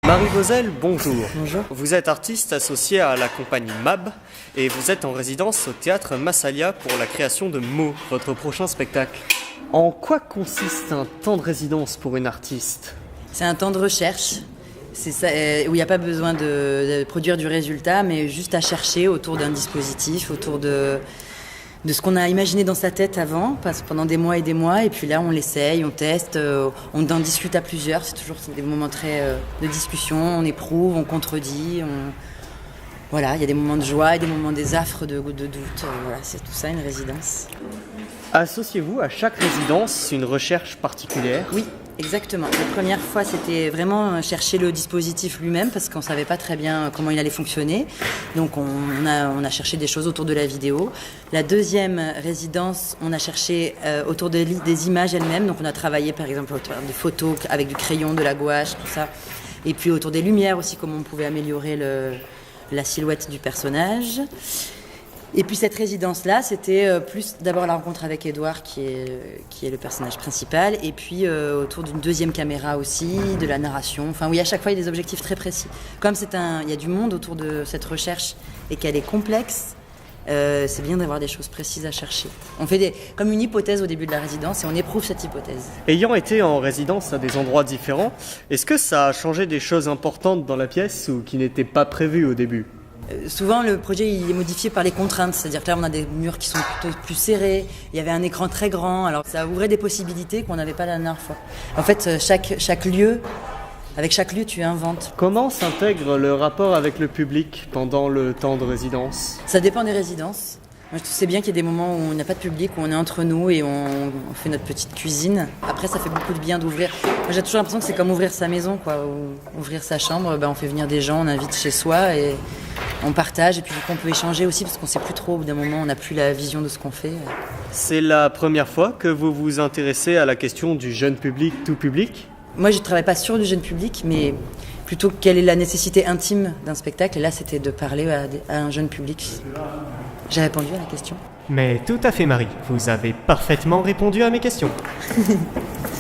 Marie Vauzel, bonjour. Bonjour. Vous êtes artiste associé à la compagnie MAB et vous êtes en résidence au théâtre Massalia pour la création de Mo, votre prochain spectacle. En quoi consiste un temps de résidence pour une artiste ? C'est un temps de recherche. C'est ça, où il n'y a pas besoin de produire du résultat, mais juste à chercher autour d'un dispositif, autour de ce qu'on a imaginé dans sa tête avant, pendant des mois, et puis là on l'essaye, on teste, on en discute à plusieurs, c'est toujours des moments très de discussion, on éprouve, on contredit, voilà, il y a des moments de joie et des moments des affres de doute, voilà, c'est tout ça une résidence. Associez-vous à chaque résidence une recherche particulière ? Oui, exactement. La première fois, c'était vraiment chercher le dispositif lui-même parce qu'on ne savait pas très bien comment il allait fonctionner. Donc, on a cherché des choses autour de la vidéo. La deuxième résidence, on a cherché autour des images elles-mêmes. Donc, on a travaillé, par exemple, autour de photos avec du crayon, de la gouache, tout ça. Et puis, autour des lumières aussi, comment on pouvait améliorer la silhouette du personnage. Et puis cette résidence-là, c'était plus d'abord la rencontre avec Édouard, qui est le personnage principal, et puis autour d'une deuxième caméra aussi, de la narration. Enfin oui, à chaque fois, il y a des objectifs très précis. Comme il y a du monde autour de cette recherche et qu'elle est complexe, c'est bien d'avoir des choses précises à chercher. On fait comme une hypothèse au début de la résidence et on éprouve cette hypothèse. Ayant été en résidence à des endroits différents, est-ce que ça a changé des choses importantes dans la pièce ou qui n'étaient pas prévues au début ? Souvent, le projet il est modifié par les contraintes, c'est-à-dire que là, on a des murs qui sont plutôt plus serrés, il y avait un écran très grand, alors ça ouvrait des possibilités qu'on n'avait pas la dernière fois. En fait, chaque lieu, avec chaque lieu, tu inventes. Comment s'intègre le rapport avec le public pendant le temps de résidence ? Ça dépend des résidences. Moi, je sais bien qu'il y a des moments où on n'a pas de public, où on est entre nous et on fait notre petite cuisine. Après, ça fait beaucoup de bien d'ouvrir. Moi, j'ai toujours l'impression que c'est comme ouvrir sa maison, quoi. Ou ouvrir sa chambre, on fait venir des gens, on invite chez soi et on partage. Et puis, on peut échanger aussi parce qu'on ne sait plus trop. Au bout d'un moment, on n'a plus la vision de ce qu'on fait. C'est la première fois que vous vous intéressez à la question du jeune public, tout public ? Moi, je ne travaille pas sur le jeune public, mais plutôt quelle est la nécessité intime d'un spectacle. Et là, c'était de parler à un jeune public. J'ai répondu à la question. Mais tout à fait Marie, vous avez parfaitement répondu à mes questions.